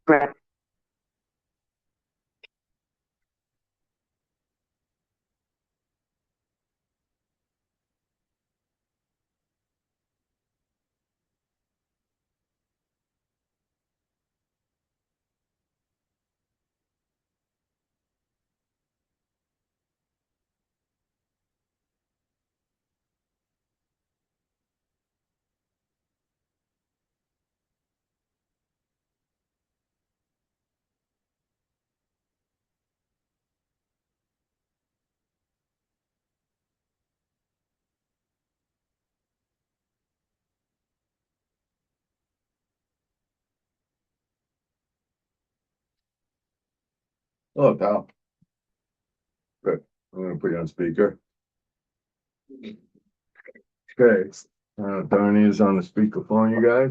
Brett. Oh, pal. Good. I'm gonna put you on speaker. Okay. Tony is on the speakerphone, you guys.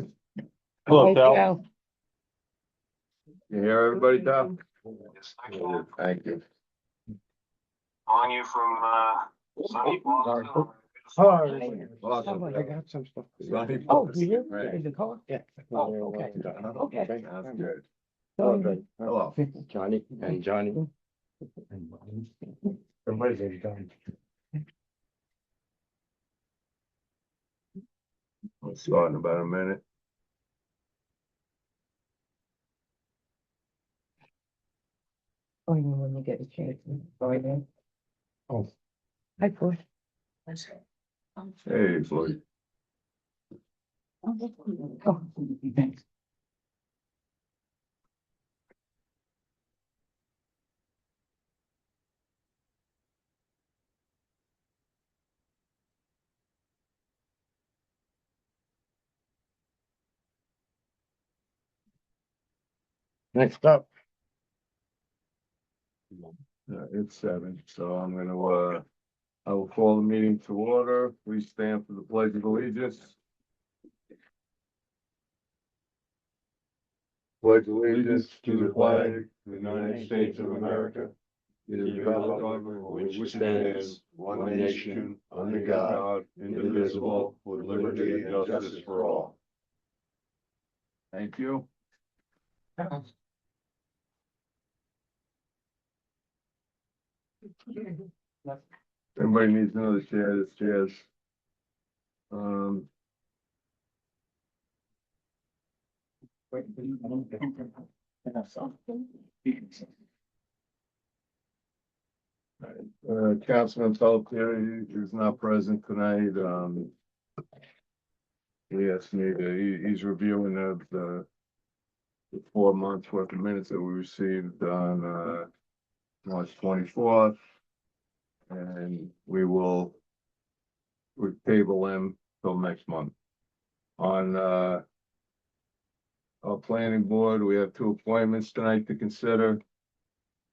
Hello, Cal. Joe. You hear everybody, Tal? Yes, I can. Thank you. Calling you from, sunny Boston. Awesome. I got some stuff. Sunny Oh, Boston. you Right. hear? In the car? Yeah. Oh, okay. Okay. That's good. Okay. Hello. Johnny and Johnny. Everybody's done. We'll start in about a minute. Oh, you know, when you get a chance. Sorry, man. Oh. Hi, Bush. Hey, Floyd. Oh, thanks. Next up. It's 7, so I'm gonna, I will call the meeting to order. Please stand for the pledge of allegiance. Pledge allegiance to the flag of the United States of America, to the republic for which it stands, one nation, under God, indivisible, with liberty and justice for all. Thank you. Everybody needs another chair, this chair's. Councilman Pelletier is not present tonight, he asked me to, he's reviewing the 4 months worth of minutes that we received on, March 24th. And we table them till next month. On, our planning board, we have 2 appointments tonight to consider.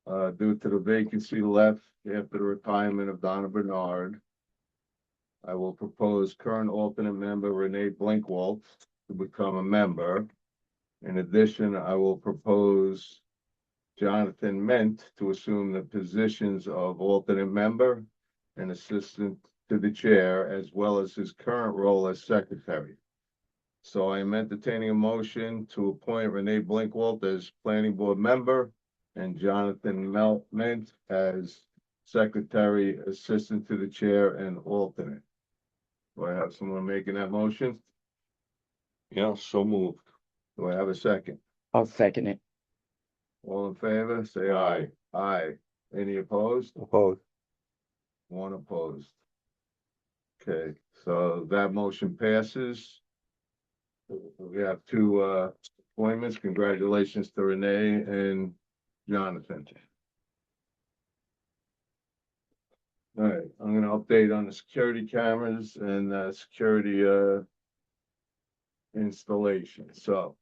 Due to the vacancy left after the retirement of Donna Bernard, I will propose current alternate member Renee Blinkwalt to become a member. In addition, I will propose Jonathan Ment to assume the positions of alternate member and assistant to the chair, as well as his current role as secretary. So I am entertaining a motion to appoint Renee Blinkwalt as planning board member and Jonathan Ment as secretary, assistant to the chair, and alternate. Do I have someone making that motion? Yeah, so moved. Do I have a second? I'll second it. All in favor, say aye. Aye. Any opposed? Opposed. 1 opposed. Okay, so that motion passes. We have 2 appointments. Congratulations to Renee and Jonathan. All right, I'm gonna update on the security cameras and security installation. So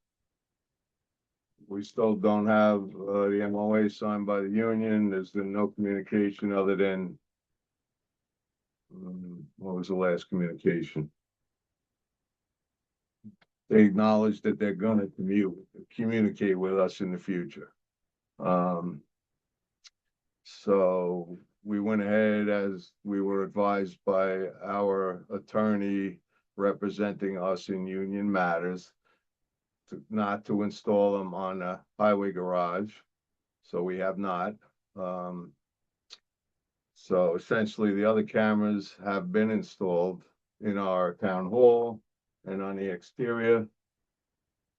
we still don't have the MOA signed by the union. There's been no communication other than what was the last communication? They acknowledge that they're gonna communicate with us in the future. So we went ahead, as we were advised by our attorney representing us in union matters, not to install them on a highway garage. So we have not. So essentially, the other cameras have been installed in our town hall and on the exterior.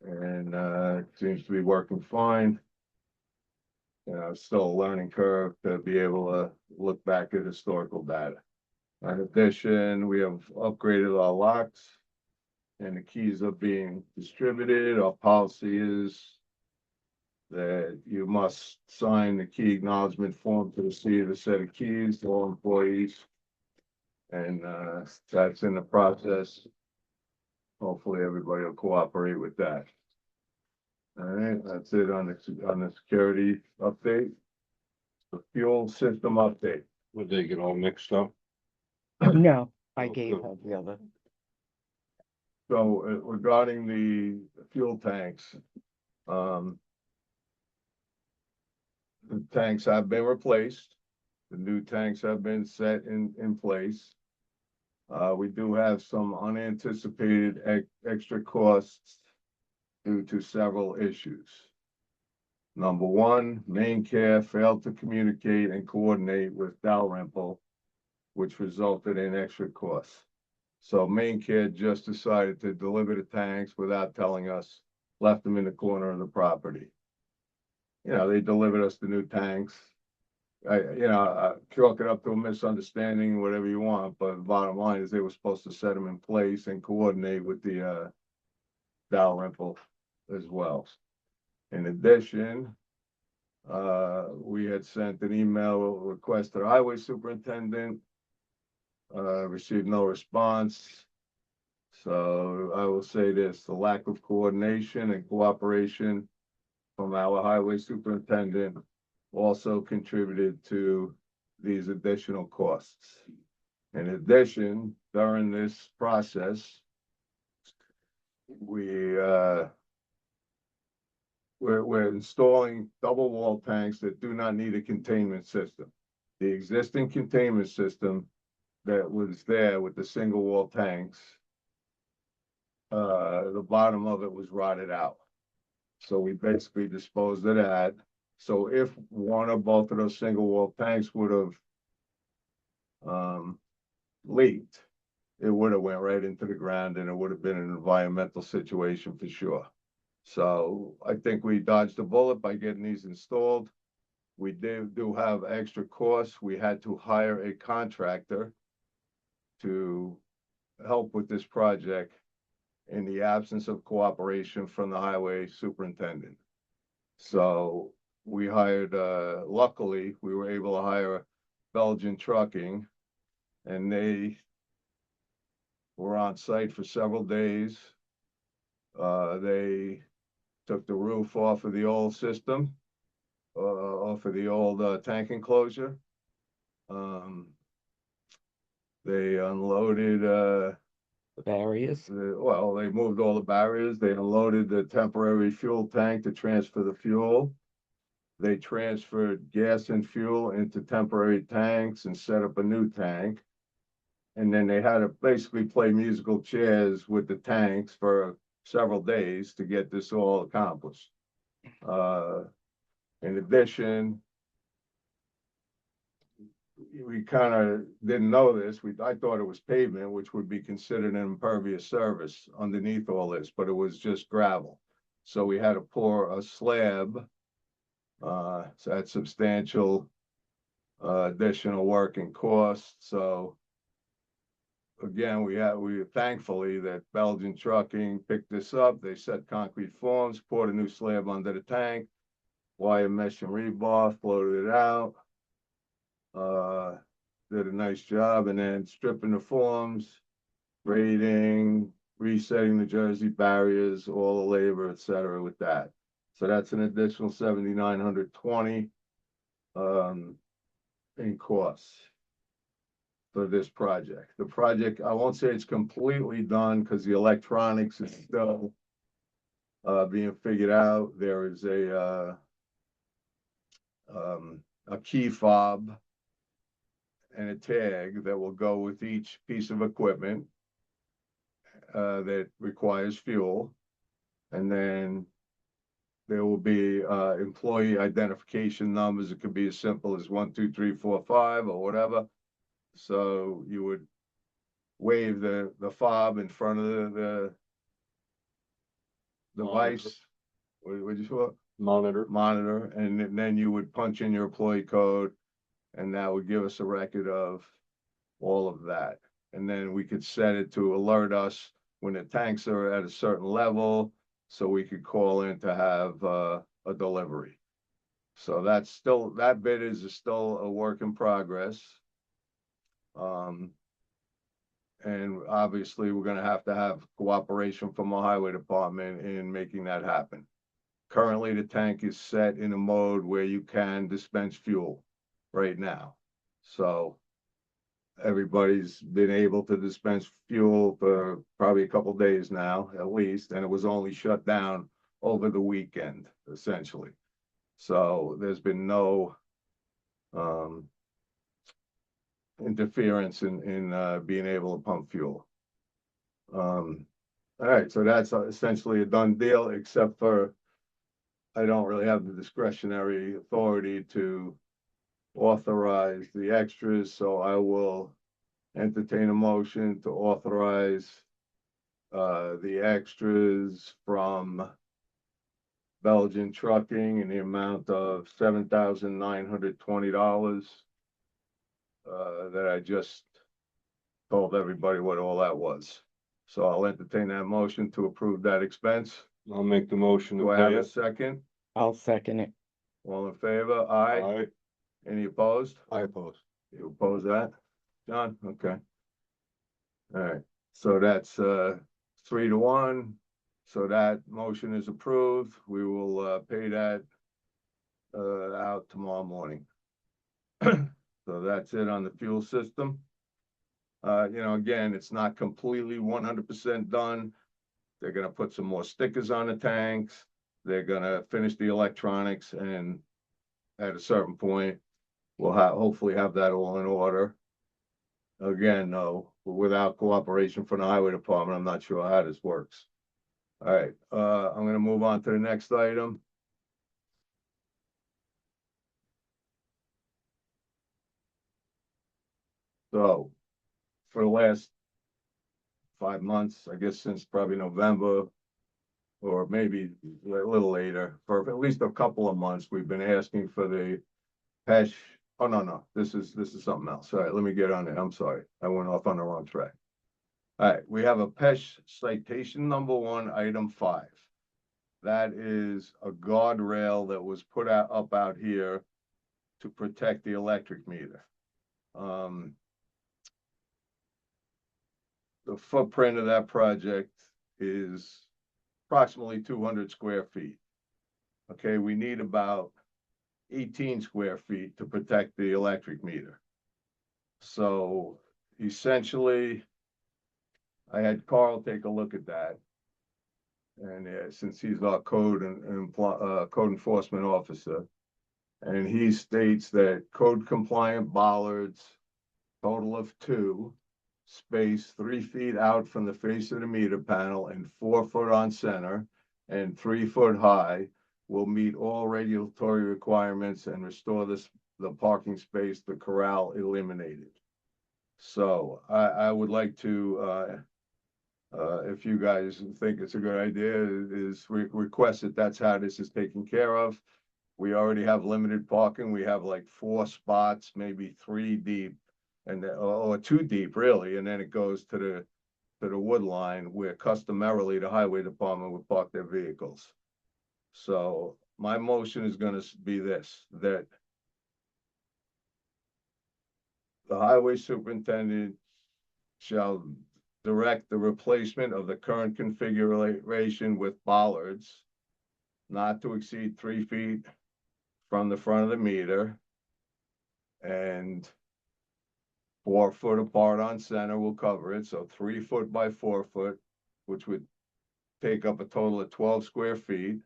And it seems to be working fine. Still a learning curve to be able to look back at historical data. In addition, we have upgraded our locks and the keys are being distributed. Our policy is that you must sign the key acknowledgement form to receive a set of keys to all employees. And that's in the process. Hopefully, everybody will cooperate with that. All right, that's it on the security update. The fuel system update. Would they get all mixed up? No, I Oh, gave good. her the other. So regarding the fuel tanks, the tanks have been replaced. The new tanks have been set in place. We do have some unanticipated extra costs due to several issues. Number one, main care failed to communicate and coordinate with Dalrymple, which resulted in extra costs. So main care just decided to deliver the tanks without telling us, left them in the corner of the property. They delivered us the new tanks. Chalk it up to a misunderstanding, whatever you want, but the bottom line is they were supposed to set them in place and coordinate with the Dalrymple as well. In addition, we had sent an email request to the highway superintendent, received no response. So I will say this, the lack of coordination and cooperation from our highway superintendent also contributed to these additional costs. In addition, during this process, we're installing double wall tanks that do not need a containment system. The existing containment system that was there with the single wall tanks, the bottom of it was rotted out. So we basically disposed of that. So if one or both of those single wall tanks would have leaked, it would have went right into the ground and it would have been an environmental situation for sure. So I think we dodged a bullet by getting these installed. We do have extra costs. We had to hire a contractor to help with this project in the absence of cooperation from the highway superintendent. So we hired, luckily, we were able to hire Belgian Trucking, and they were on site for several days. They took the roof off of the old system, off of the old tank enclosure. They unloaded The barriers. they moved all the barriers. They unloaded the temporary fuel tank to transfer the fuel. They transferred gas and fuel into temporary tanks and set up a new tank. And then they had to basically play musical chairs with the tanks for several days to get this all accomplished. In addition, we kind of didn't know this. I thought it was pavement, which would be considered an impervious surface underneath all this, but it was just gravel. So we had to pour a slab. So that's substantial additional work and cost. So again, we thankfully that Belgian Trucking picked this up. They set concrete forms, poured a new slab under the tank, wire mesh and rebar, floated it out. Did a nice job, and then stripping the forms, grading, resetting the Jersey barriers, all the labor, etc. with that. So that's an additional $7,920 in costs for this project. The project, I won't say it's completely done because the electronics is still being figured out. There is a key fob and a tag that will go with each piece of equipment that requires fuel. And then there will be employee identification numbers. It could be as simple as 1, 2, 3, 4, 5, or whatever. So you would wave the fob in front of the device. What would you call it? Monitor, and then you would punch in your employee code, and that would give us a record of all of that. And then we could set it to alert us when the tanks are at a certain level, so we could call in to have a delivery. So that's still, that bit is still a work in progress. And obviously, we're gonna have to have cooperation from the highway department in making that happen. Currently, the tank is set in a mode where you can dispense fuel right now. So everybody's been able to dispense fuel for probably a couple days now, at least, and it was only shut down over the weekend, essentially. So there's been no interference in being able to pump fuel. All right, so that's essentially a done deal, except for I don't really have the discretionary authority to authorize the extras, so I will entertain a motion to authorize the extras from Belgian Trucking in the amount of $7,920. That I just told everybody what all that was. So I'll entertain that motion to approve that expense. I'll make the motion to Do I have pay a it. second? I'll second it. All in favor? Aye. Aye. Any opposed? I oppose. You oppose that? John? Okay. All right, so that's 3-1. So that motion is approved. We will pay that out tomorrow morning. So that's it on the fuel system. You know, again, it's not completely 100% done. They're gonna put some more stickers on the tanks. They're gonna finish the electronics, and at a certain point, we'll hopefully have that all in order. Again, no, without cooperation from the highway department, I'm not sure how this works. All right, I'm gonna move on to the next item. So, for the last 5 months, I guess since probably November, or maybe a little later, for at least a couple of months, we've been asking for the PESH. Oh, no, this is something else. All right, let me get on it. I'm sorry. I went off on the wrong track. All right, we have a PESH citation number 1, item 5. That is a guardrail that was put up out here to protect the electric meter. The footprint of that project is approximately 200 square feet. Okay, we need about 18 square feet to protect the electric meter. So essentially, I had Carl take a look at that. And since he's our code enforcement officer, and he states that code compliant bollards, total of 2, spaced 3 feet out from the face of the meter panel and 4 foot on center and 3 foot high, will meet all regulatory requirements and restore the parking space the corral eliminated. So I would like to, if you guys think it's a good idea, is request that that's how this is taken care of. We already have limited parking. We have like 4 spots, maybe 3 deep, and or 2 deep really, and then it goes to the wood line where customarily the highway department would park their vehicles. So my motion is going to be this, that the highway superintendent shall direct the replacement of the current configuration with bollards not to exceed 3 feet from the front of the meter, and 4 foot apart on center will cover it. So 3 foot by 4 foot, which would take up a total of 12 square feet,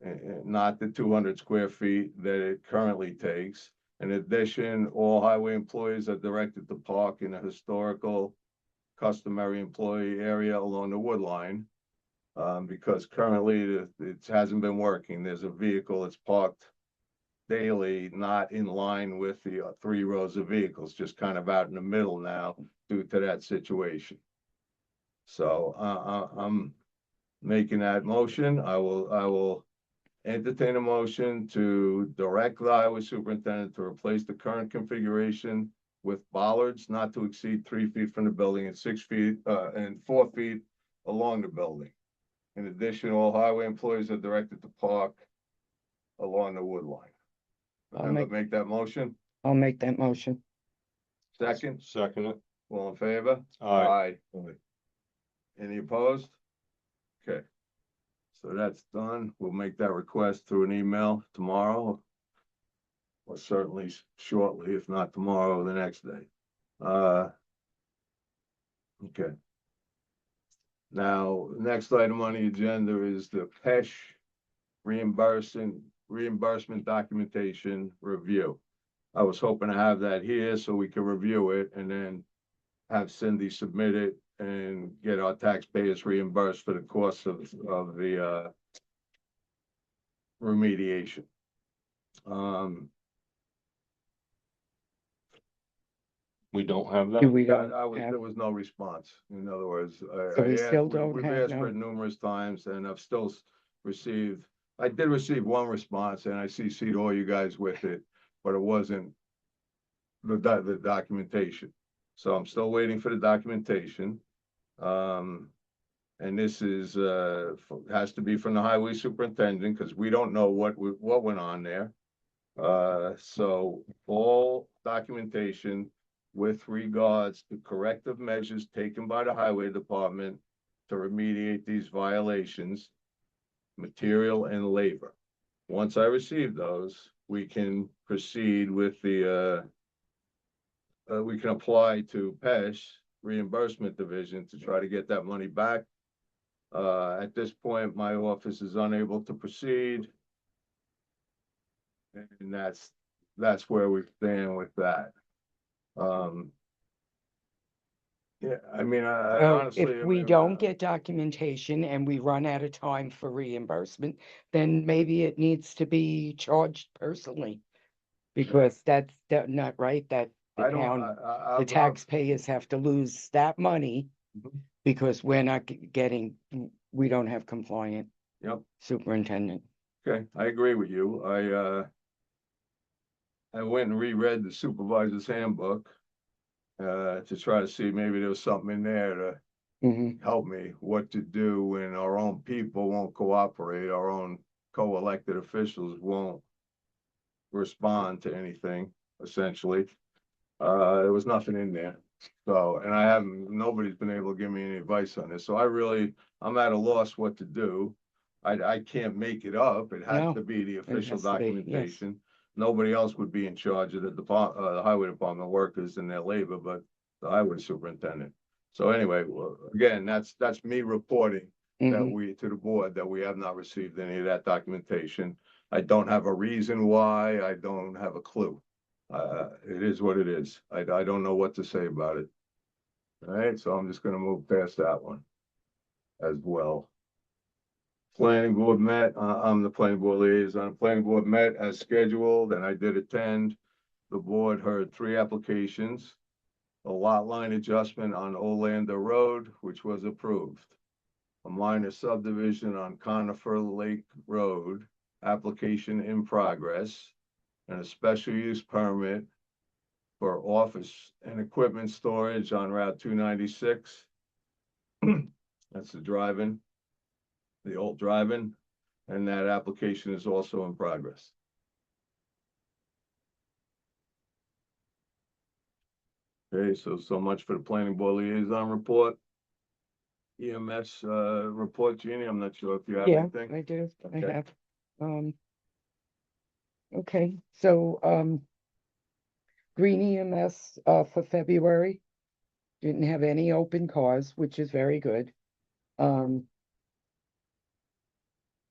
and not the 200 square feet that it currently takes. In addition, all highway employees are directed to park in a historical customary employee area along the wood line. Because currently it hasn't been working. There's a vehicle that's parked daily, not in line with the 3 rows of vehicles, just kind of out in the middle now due to that situation. So, I'm making that motion. I will entertain a motion to direct the highway superintendent to replace the current configuration with bollards not to exceed 3 feet from the building and 6 feet, and 4 feet along the building. In addition, all highway employees are directed to park along the wood line. I'll Remember, make- make that motion. I'll make that motion. Second, Second it. all in favor? Aye. Any opposed? Okay. So that's done. We'll make that request through an email tomorrow. Or certainly shortly, if not tomorrow, the next day. Okay. Now, next item on the agenda is the PESH reimbursement documentation review. I was hoping to have that here so we can review it and then have Cindy submit it and get our taxpayers reimbursed for the cost of the remediation. We don't have Do that. we don't There have, was no response. In other words, So we still we- don't we've have asked for it no- numerous times and I've still received, I did receive one response and I CC'd all you guys with it, but it wasn't the documentation. So I'm still waiting for the documentation. And this is, has to be from the highway superintendent, because we don't know what went on there. So all documentation with regards to corrective measures taken by the highway department to remediate these violations, material and labor. Once I receive those, we can proceed with the, we can apply to PESH reimbursement division to try to get that money back. At this point, my office is unable to proceed. And that's where we stand with that. Yeah, I mean, honestly. if we don't get documentation and we run out of time for reimbursement, then maybe it needs to be charged personally. Because that's not right, that the I don't, town, the I've- taxpayers have to lose that money Mhm. because we're not getting, we don't have compliant Yep, superintendent. okay, I agree with you. I went and reread the supervisor's handbook. To try to see maybe there was something in there to Mhm. help me what to do when our own people won't cooperate, our own co-elected officials won't respond to anything, essentially. There was nothing in there. So, and nobody's been able to give me any advice on this. So I'm at a loss what to do. I can't make it up. It has No, to be the official has to be, yes. documentation. Nobody else would be in charge of the highway department workers and their labor, but the highway superintendent. So anyway, well, again, that's me reporting that Mhm. to the board that we have not received any of that documentation. I don't have a reason why. I don't have a clue. It is what it is. I don't know what to say about it. All right, so I'm just gonna move past that one as well. Planning board met, I'm the planning board liaison. Planning board met as scheduled and I did attend. The board heard 3 applications. A lot line adjustment on Olander Road, which was approved. A minor subdivision on Conifer Lake Road, application in progress. And a special use permit for office and equipment storage on Route 296. That's the old drive-in, and that application is also in progress. Okay, so much for the planning board liaison report. EMS, report, Jeannie, I'm not sure if you have Yeah, anything. I do, I Okay. have. Okay, so, green EMS, for February. Didn't have any open cars, which is very good.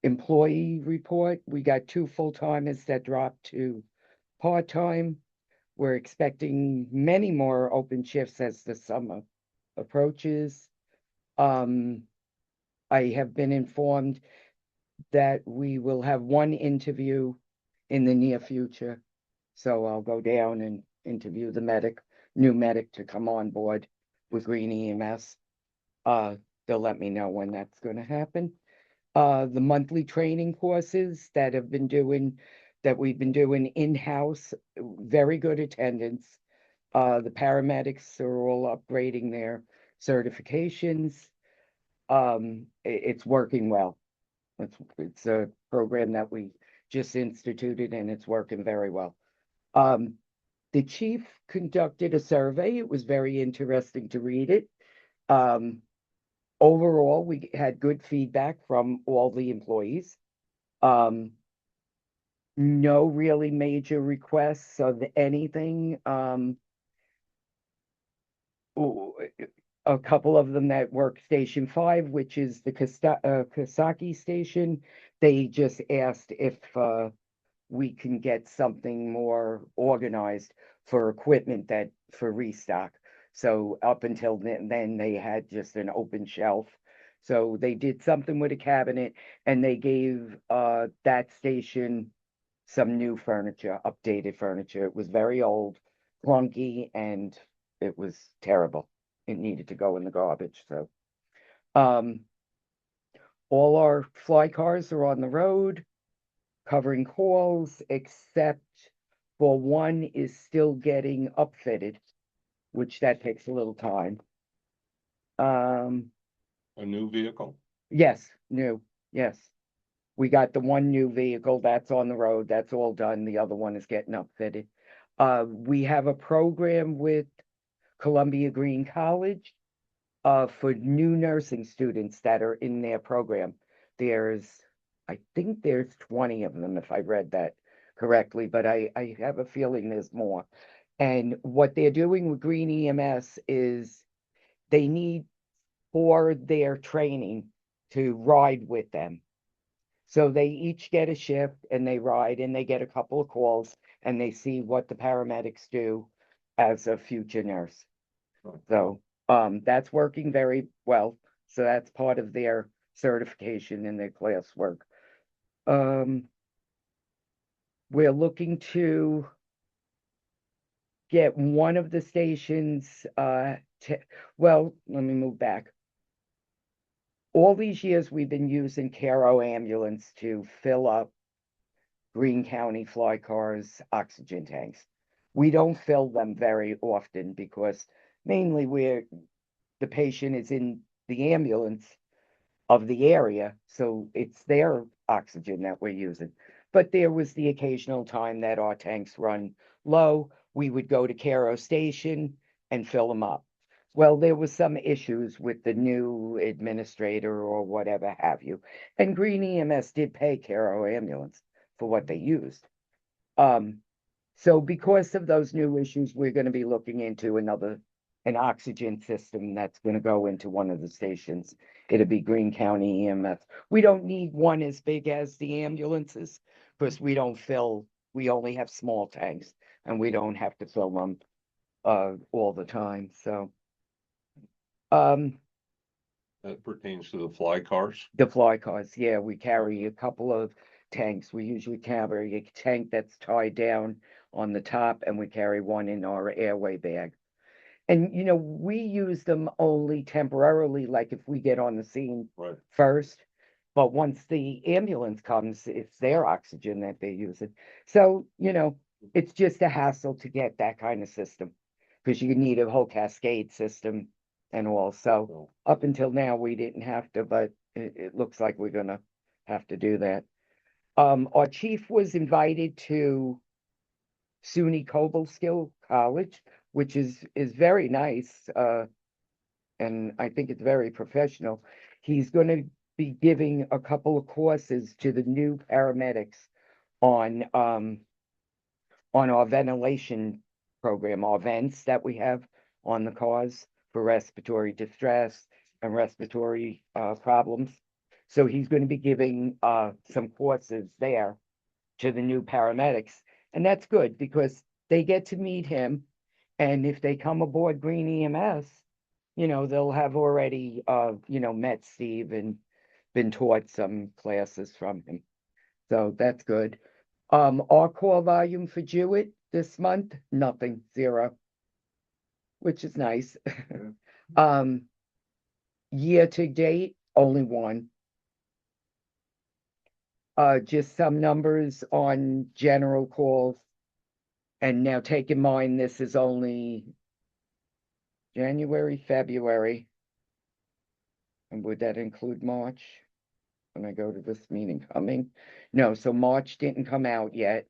Employee report, we got 2 full-timers that dropped to part-time. We're expecting many more open shifts as the summer approaches. I have been informed that we will have one interview in the near future. So I'll go down and interview the new medic to come on board with Green EMS. They'll let me know when that's gonna happen. The monthly training courses that we've been doing in-house, very good attendance. The paramedics are all upgrading their certifications. It's working well. It's a program that we just instituted and it's working very well. The chief conducted a survey. It was very interesting to read it. Overall, we had good feedback from all the employees. No really major requests of anything. A couple of them that work Station 5, which is the Kasaki station, they just asked if we can get something more organized for equipment for restock. So up until then they had just an open shelf. So they did something with a cabinet and they gave that station some new furniture, updated furniture. It was very old, clunky, and it was terrible. It needed to go in the garbage. So all our fly cars are on the road, covering calls, except for one is still getting upfitted, which that takes a little time. A new vehicle? Yes, new, yes. We got the one new vehicle that's on the road, that's all done. The other one is getting upfitted. We have a program with Columbia Green College for new nursing students that are in their program. I think there's 20 of them, if I read that correctly, but I have a feeling there's more. And what they're doing with Green EMS is they need for their training to ride with them. So they each get a shift and they ride and they get a couple of calls and they see what the paramedics do as a future nurse. So that's working very well. So that's part of their certification in their classwork. We're looking to get one of the stations well, let me move back. All these years we've been using Caro ambulance to fill up Greene County fly cars oxygen tanks. We don't fill them very often because mainly the patient is in the ambulance of the area, so it's their oxygen that we're using. But there was the occasional time that our tanks run low, we would go to Caro Station and fill them up. Well, there was some issues with the new administrator or whatever have you, and Green EMS did pay Caro ambulance for what they used. So because of those new issues, we're gonna be looking into an oxygen system that's gonna go into one of the stations. It'll be Greene County EMS. We don't need one as big as the ambulances, because we only have small tanks, and we don't have to fill them all the time, so. That pertains to the fly cars. The fly cars, yeah, we carry a couple of tanks. We usually carry a tank that's tied down on the top, and we carry one in our airway bag. And, we use them only temporarily, like if we get on the scene Right. first. But once the ambulance comes, it's their oxygen that they're using. So, it's just a hassle to get that kind of system, because you need a whole cascade system and all. So up until now, we didn't have to, but it looks like we're gonna have to do that. Our chief was invited to SUNY Cobleskill College, which is very nice, and I think it's very professional. He's gonna be giving a couple of courses to the new paramedics on our ventilation program, our vents that we have on the cars for respiratory distress and respiratory problems. So he's going to be giving some courses there to the new paramedics. And that's good because they get to meet him. And if they come aboard Green EMS, they'll have already, met Steve and been taught some classes from him. So that's good. Our call volume for Jewett this month, nothing, 0. Which is nice. Um, year to date, only 1. Just some numbers on general calls. And now take in mind, this is only January, February. And would that include March? When I go to this meeting coming? No, so March didn't come out yet.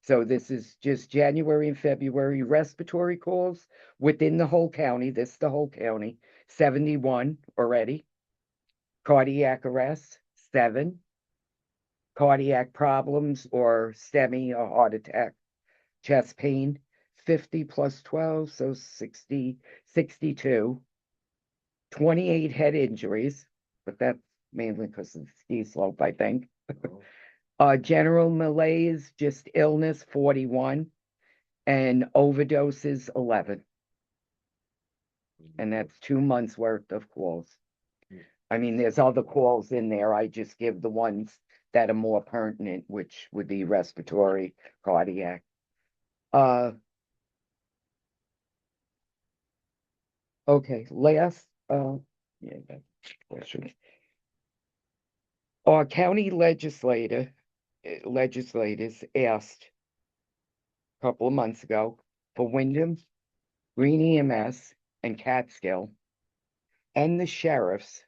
So this is just January and February respiratory calls within the whole county. This is the whole county. 71 already. Cardiac arrests, 7. Cardiac problems or STEMI or heart attack. Chest pain, 50 plus 12, so 60, 62. 28 head injuries, but that's mainly because of the ski slope, I think. General malaise, just illness, 41, and overdoses, 11. And that's 2 months worth of calls. I mean, there's other calls in there. I just give the ones that are more pertinent, which would be respiratory, cardiac. Okay, last, yeah, that question. Our county legislators asked a couple of months ago for Wyndham, Green EMS, and Catskill, and the sheriffs,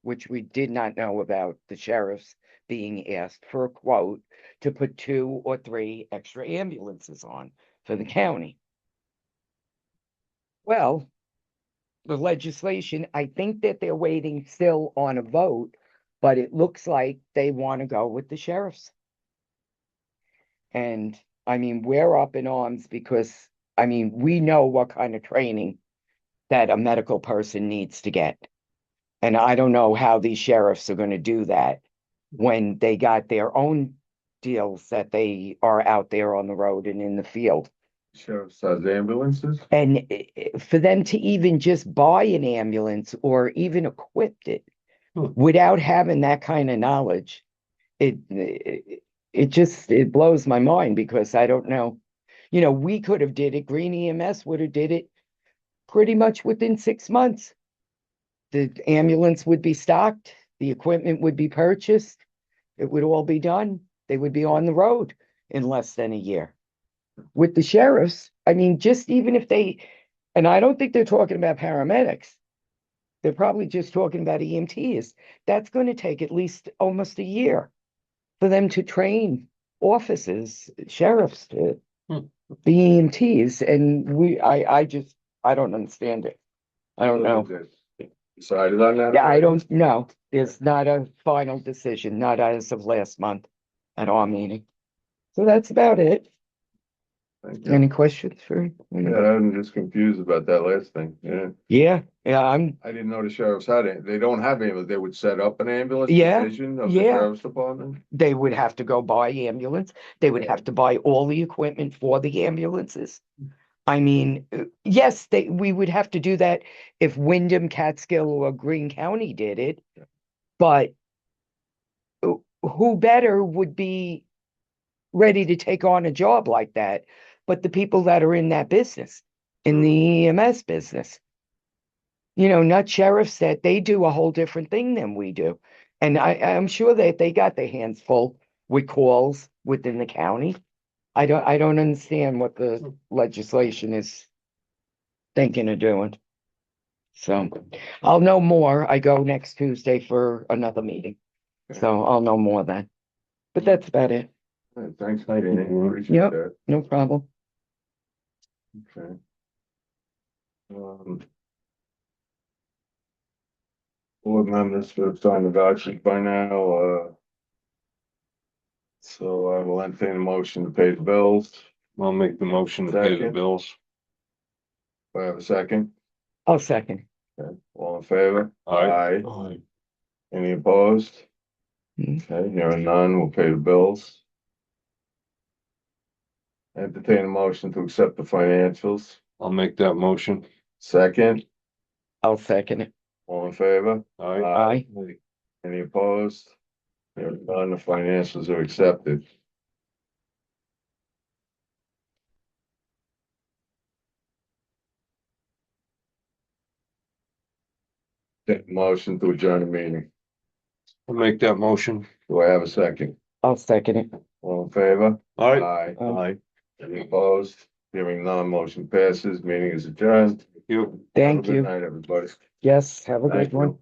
which we did not know about the sheriffs being asked for a quote to put 2 or 3 extra ambulances on for the county. Well, the legislation, I think that they're waiting still on a vote, but it looks like they want to go with the sheriffs. And I mean, we're up in arms because, I mean, we know what kind of training that a medical person needs to get. And I don't know how these sheriffs are going to do that when they got their own deals that they are out there on the road and in the field. Sheriff's has ambulances? And for them to even just buy an ambulance or even equip it without having that kind of knowledge, it blows my mind because I don't know. You know, we could have did it. Green EMS would have did it pretty much within 6 months. The ambulance would be stocked, the equipment would be purchased, it would all be done. They would be on the road in less than a year. With the sheriffs, I mean, just even if they, and I don't think they're talking about paramedics, they're probably just talking about EMTs. That's going to take at least almost a year for them to train officers, sheriffs to be EMTs. And I don't understand it. I don't know. Decided on that? Yeah, I don't know. There's not a final decision, not as of last month at our meeting. So that's about it. Thank you. Any questions for? Yeah, I'm just confused about that last thing, yeah. Yeah, I didn't know the sheriffs had it, they don't have ambulance, they would set up an ambulance Yeah, division of the yeah. sheriff's department? they would have to go buy ambulance. They would have to buy all the equipment for the ambulances. I mean, yes, we would have to do that if Wyndham, Catskill, or Greene County did it. But who better would be ready to take on a job like that but the people that are in that business, in the EMS business? You know, not sheriffs, that they do a whole different thing than we do. And I'm sure that they got their hands full with calls within the county. I don't understand what the legislation is thinking of doing. So I'll know more. I go next Tuesday for another meeting. So I'll know more then. But that's about it. All right, thanks, Heidi, appreciate Yep. that, No problem. okay. Board members should have signed the vouchers by now, so I will entertain a motion to pay the bills. I'll make the motion to pay the Second. bills. Do I have a second? I'll second. Okay, all in favor? Aye. Aye. Any opposed? Mm. Okay, hearing none, we'll pay the bills. Entertain a motion to accept the financials. I'll make that motion. Second, I'll second it. all in favor? Aye. Aye. Any opposed? Hearing none, the financials are accepted. Motion to adjourn the meeting. I'll make that motion. Do I have a second? I'll second it. All in favor? All right. Aye. Aye. Any opposed? Hearing none, motion passes, meeting is adjourned. You. Have a Thank good you. night, everybody. Yes, have a Thank good one. you.